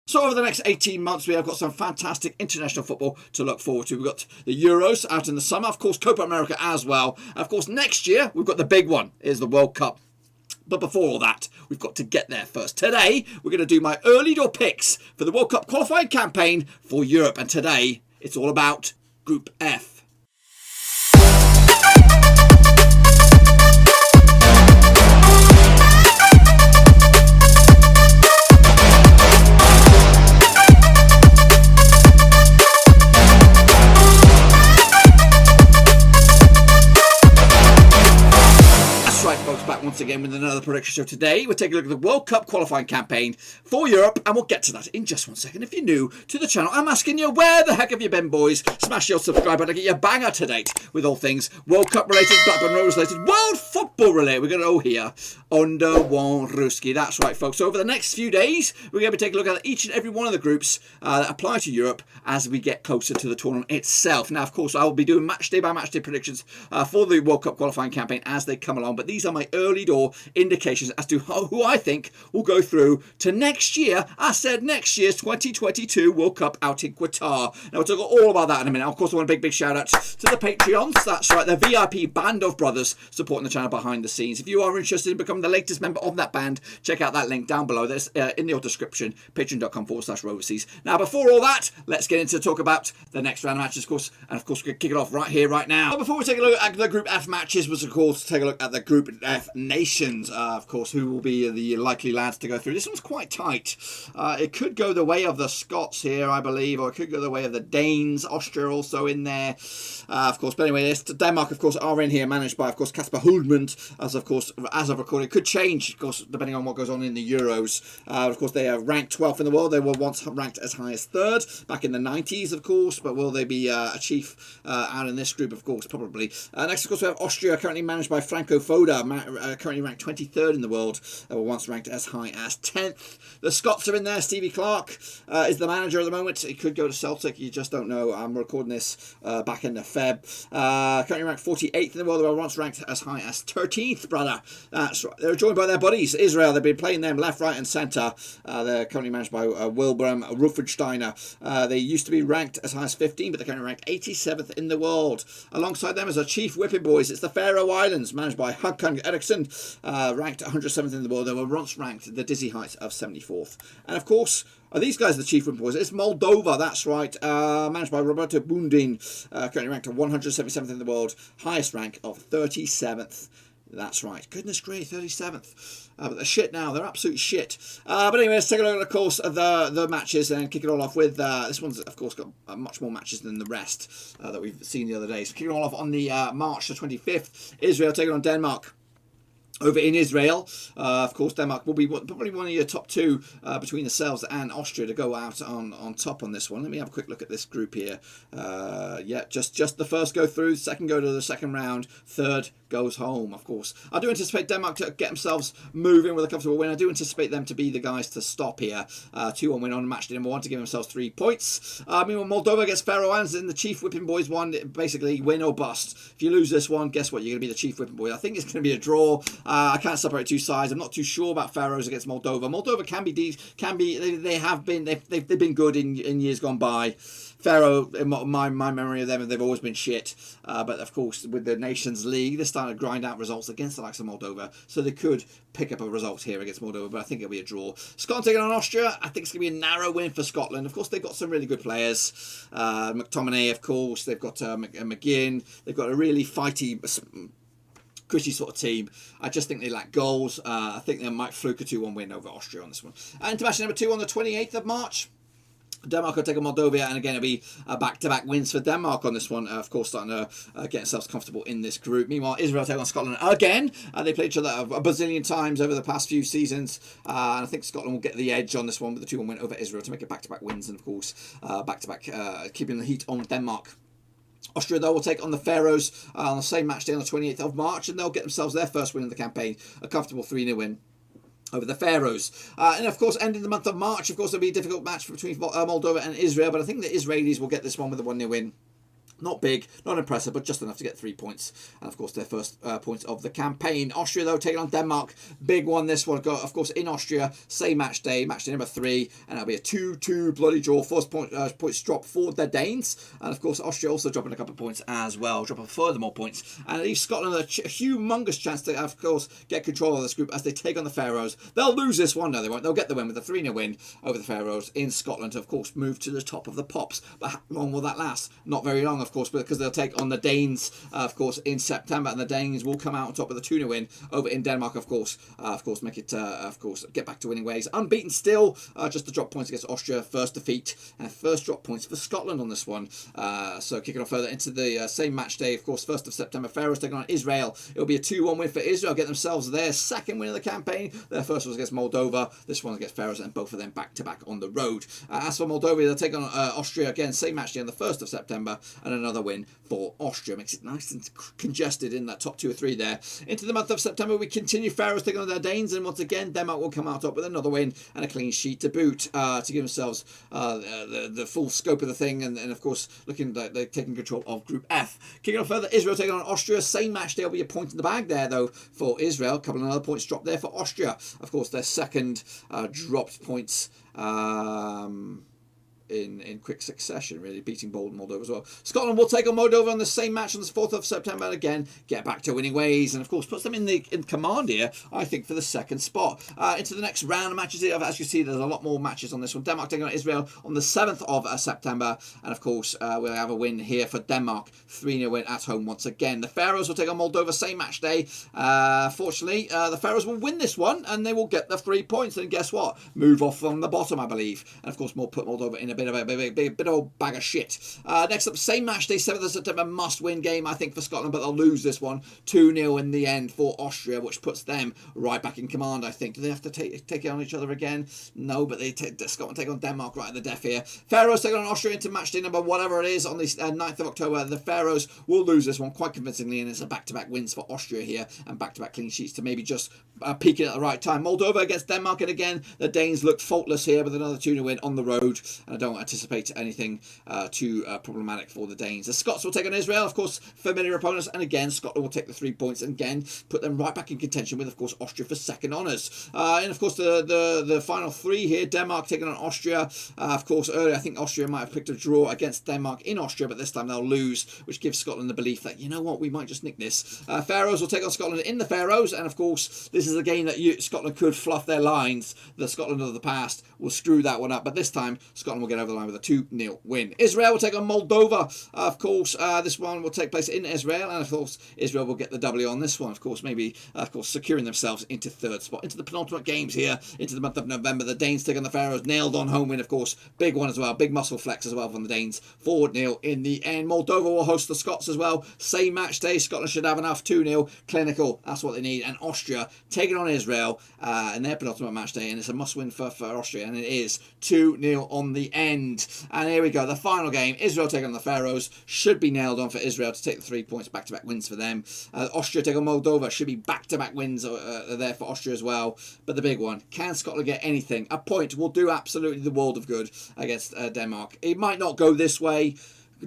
So over the next 18 months, we have got some fantastic international football to look forward to. We've got the Euros out in the summer, of course, Copa America as well. And of course, next year, we've got the big one, is the World Cup. But before all that, we've got to get there first. Today, we're going to do my early door picks for the World Cup qualifying campaign for Europe. And today, it's all about Group F. Once again with another prediction show. Today we're taking a look at the World Cup qualifying campaign for Europe, and we'll get to that in just 1 second. If you're new to the channel, I'm asking you, where the heck have you been, boys? Smash your subscribe button to get your bang up to date with all things World Cup related, Blackburn Rovers related, world football related. We're going to go here under one Ruski. That's right, folks. So over the next few days, we're going to be taking a look at each and every one of the groups that apply to Europe as we get closer to the tournament itself. Now, of course, I will be doing match day by match day predictions for the World Cup qualifying campaign as they come along, but these are my early door indications as to who I think will go through to next year. I said next year's 2022 World Cup out in Qatar. Now we'll talk all about that in a minute. Of course, I want a big shout out to the Patreons. That's right, the VIP band of brothers supporting the channel behind the scenes. If you are interested in becoming the latest member of that band, check out that link down below. That's in the description, patreon.com/Roverseas. Now, before all that, let's get into talk about the next round of matches, of course, and of course we're going to kick it off right here, right now. But before we take a look at the Group F matches, was of course take a look at the Group F nations. Of course, who will be the likely lads to go through. This one's quite tight. It could go the way of the Scots here, I believe, or it could go the way of the Danes. Austria also in there, of course. But anyway, Denmark, of course, are in here, managed by, of course, Kasper Hultman. As of recording, it could change, of course, depending on what goes on in the Euros. Of course, they are ranked 12th in the world. They were once ranked as high as 3rd back in the 90s, of course. But will they be a chief out in this group? Of course, probably. Next, of course, we have Austria, currently managed by Franco Foda, currently ranked 23rd in the world. They were once ranked as high as 10th. The Scots are in there. Stevie Clark is the manager at the moment. He could go to Celtic. You just don't know. I'm recording this back in the Feb. Currently ranked 48th in the world. They were once ranked as high as 13th, brother. That's right. They're joined by their buddies, Israel. They've been playing them left, right and centre. They're currently managed by Wilbraham Ruffensteiner. They used to be ranked as high as 15, but they're currently ranked 87th in the world. Alongside them as a chief whipping boys, it's the Faroe Islands, managed by Håkan Eriksson, ranked 107th in the world. They were once ranked at the dizzy height of 74th. And of course, these guys are the chief whipping boys. It's Moldova, that's right, managed by Roberto Bundin, currently ranked at 177th in the world, highest rank of 37th. That's right. Goodness gracious, 37th. But they're shit now. They're absolute shit. But anyway, let's take a look at, of course, the matches and kick it all off with... this one's, of course, got much more matches than the rest that we've seen the other day. So kicking it all off on the March the 25th, Israel taking on Denmark. Over in Israel, of course, Denmark will be probably one of your top two between themselves and Austria to go out on top on this one. Let me have a quick look at this group here. Yeah, just the first go through, second go to the second round, third goes home, of course. I do anticipate Denmark to get themselves moving with a comfortable win. I do anticipate them to be the guys to stop here. 2-1 win on match day number 1 to give themselves 3 points. Meanwhile, Moldova gets Faroe Islands in the chief whipping boys one, basically win or bust. If you lose this one, guess what? You're going to be the chief whipping boy. I think it's going to be a draw. I can't separate two sides. I'm not too sure about Faroes against Moldova. Moldova they've been good in years gone by. Faroe, in my memory of them, they've always been shit. But of course, with the Nations League, they're starting to grind out results against the likes of Moldova. So they could pick up a result here against Moldova, but I think it'll be a draw. Scotland taking on Austria. I think it's going to be a narrow win for Scotland. Of course, they've got some really good players. McTominay, of course. They've got McGinn. They've got a really fighty, gritty sort of team. I just think they lack goals. I think they might fluke a 2-1 win over Austria on this one. And to match number 2 on the 28th of March. Denmark will take on Moldova, and again it'll be back-to-back wins for Denmark on this one. Of course, starting to get themselves comfortable in this group. Meanwhile, Israel take on Scotland again. They played each other a bazillion times over the past few seasons, and I think Scotland will get the edge on this one with the 2-1 win over Israel to make it back-to-back wins, and of course, back-to-back keeping the heat on Denmark. Austria, though, will take on the Faroes on the same match day on the 28th of March, and they'll get themselves their first win in the campaign, a comfortable 3-0 win over the Faroes. And of course, ending the month of March, of course, there'll be a difficult match between Moldova and Israel, but I think the Israelis will get this one with a 1-0 win Not big, not impressive, but just enough to get 3 points. And, of course, their first points of the campaign. Austria, though, taking on Denmark. Big one, this one. Of course, in Austria, same match day number 3. And it'll be a 2-2 bloody draw. First points drop for the Danes. And, of course, Austria also dropping a couple of points as well. Dropping further more points. And it leaves Scotland a humongous chance to, of course, get control of this group as they take on the Faroes. They'll lose this one. No, they won't. They'll get the win with a 3-0 win over the Faroes in Scotland. Of course, move to the top of the pops. But how long will that last? Not very long, of course, because they'll take on the Danes, of course, in September, and the Danes will come out on top with a 2-0 win over in Denmark, of course, make it, of course, get back to winning ways. Unbeaten still, just to drop points against Austria, first defeat, and first drop points for Scotland on this one. So kicking off further into the same match day, of course, 1st of September, Faroes taking on Israel. It'll be a 2-1 win for Israel, get themselves their second win of the campaign. Their first was against Moldova, this one against Faroes, and both of them back-to-back on the road. As for Moldova, they'll take on Austria again, same match day on the 1st of September, and another win for Austria. Makes it nice and congested in that top 2 or 3 there. Into the month of September, we continue. Faroes taking on their Danes, and once again, Denmark will come out top with another win and a clean sheet to boot, to give themselves the full scope of the thing, and of course, looking like they're taking control of Group F. Kicking off further, Israel taking on Austria. Same match, there'll be a point in the bag there, though, for Israel. A couple of other points dropped there for Austria. Of course, their second dropped points. In quick succession, really, beating Moldova as well. Scotland will take on Moldova on the same match on the 4th of September, and again, get back to winning ways, and of course, puts them in command here, I think, for the second spot. Into the next round of matches here, as you see, there's a lot more matches on this one. Denmark taking on Israel on the 7th of September, and of course, we'll have a win here for Denmark, 3-0 win at home once again. The Faroes will take on Moldova, same match day. Fortunately, the Faroes will win this one, and they will get the 3 points, and guess what? Move off from the bottom, I believe, and of course, more put Moldova in a bit of a old bag of shit. Next up, same match day, 7th of September, must-win game, I think, for Scotland, but they'll lose this one, 2-0 in the end for Austria, which puts them right back in command, I think. Do they have to take it on each other again? No, but Scotland take on Denmark right at the death here. Faroes take on Austria into match day number whatever it is on the 9th of October. The Faroes will lose this one quite convincingly, and it's a back-to-back wins for Austria here, and back-to-back clean sheets to maybe just peaking at the right time. Moldova against Denmark, and again, the Danes look faultless here with another 2-0 win on the road, and I don't anticipate anything too problematic for the Danes. The Scots will take on Israel, of course, familiar opponents, and again, Scotland will take the 3 points and again put them right back in contention with, of course, Austria for second honours. And of course, the final 3 here, Denmark taking on Austria. Of course, earlier I think Austria might have picked a draw against Denmark in Austria, but this time they'll lose, which gives Scotland the belief that, you know what, we might just nick this. Faroes will take on Scotland in the Faroes, and of course, this is a game that Scotland could fluff their lines. The Scotland of the past will screw that one up, but this time Scotland will get over the line with a 2-0 win. Israel will take on Moldova. Of course, this one will take place in Israel, and of course, Israel will get the W on this one. Of course, maybe, securing themselves into 3rd spot. Into the penultimate games here, into the month of November. The Danes take on the Faroes. Nailed on home win, of course. Big one as well. Big muscle flex as well from the Danes. 4-0 in the end. Moldova will host the Scots as well. Same match day. Scotland should have enough. 2-0. Clinical. That's what they need. And Austria taking on Israel in their penultimate match day. And it's a must win for Austria. And it is 2-0 on the end. And here we go. The final game. Israel taking on the Faroes. Should be nailed on for Israel to take the 3 points. Back-to-back wins for them. Austria take on Moldova. Should be back-to-back wins there for Austria as well. But the big one. Can Scotland get anything? A point will do absolutely the world of good against Denmark. It might not go this way,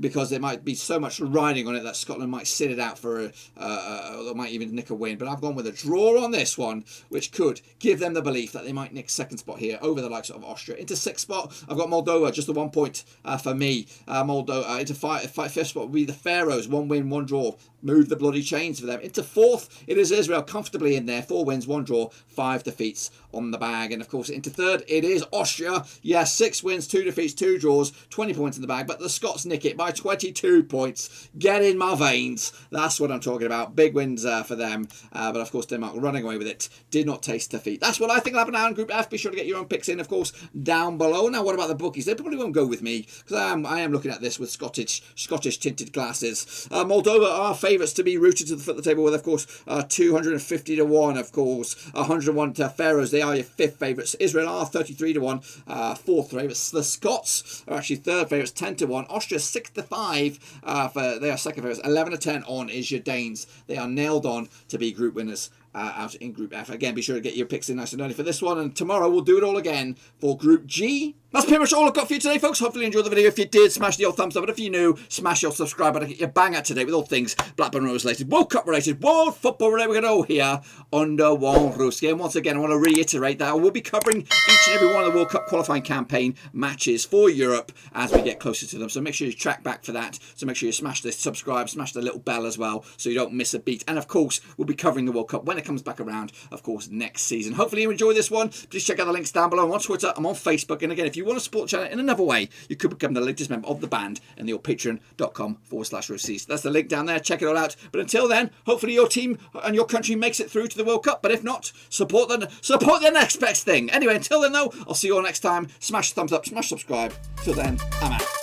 because there might be so much riding on it that Scotland might sit it out for or might even nick a win. But I've gone with a draw on this one, which could give them the belief that they might nick second spot here over the likes of Austria. Into 6th spot, I've got Moldova, just the 1 point for me. Moldova into 5th spot will be the Faroes, 1 win, 1 draw. Move the bloody chains for them. Into 4th, it is Israel, comfortably in there. 4 wins, 1 draw, 5 defeats on the bag. And of course, into 3rd, it is Austria. Yes, 6 wins, 2 defeats, 2 draws, 20 points in the bag. But the Scots nick it by 22 points. Get in my veins. That's what I'm talking about. Big wins for them. But of course, Denmark running away with it. Did not taste defeat. That's what I think will happen now in Group F. Be sure to get your own picks in, of course, down below. Now, what about the bookies? They probably won't go with me, because I am looking at this with Scottish tinted glasses. Moldova are favourites to be rooted to the foot of the table with, of course, 250 to 1, of course, 101 to Faroes. They are your 5th favourites. Israel are 33 to 1, 4th favourites. The Scots are actually 3rd favourites, 10 to 1. Austria 6 to 5. They are 2nd favourites. 11 to 10 on is your Danes. They are nailed on to be group winners out in Group F. Again, be sure to get your picks in nice and early for this one, and tomorrow we'll do it all again for Group G That's pretty much all I've got for you today, folks. Hopefully you enjoyed the video. If you did, smash the old thumbs up. But if you're new, smash your subscribe button to get your bang out today with all things Blackburn Rovers related, World Cup related, World Football related. We're going to go here under one roof. And once again, I want to reiterate that I will be covering each and every one of the World Cup qualifying campaign matches for Europe as we get closer to them. So make sure you track back for that. So make sure you smash the subscribe, smash the little bell as well, so you don't miss a beat. And of course, we'll be covering the World Cup when it comes back around, of course, next season. Hopefully you enjoy this one. Please check out the links down below. I'm on Twitter, I'm on Facebook. And again, if you want to support the channel in another way, you could become the latest member of the band in the old patreon.com/receipts. That's the link down there. Check it all out. But until then, hopefully your team and your country makes it through to the World Cup. But if not, support the next best thing. Anyway, until then though, I'll see you all next time. Smash the thumbs up, smash subscribe. Till then, I'm out.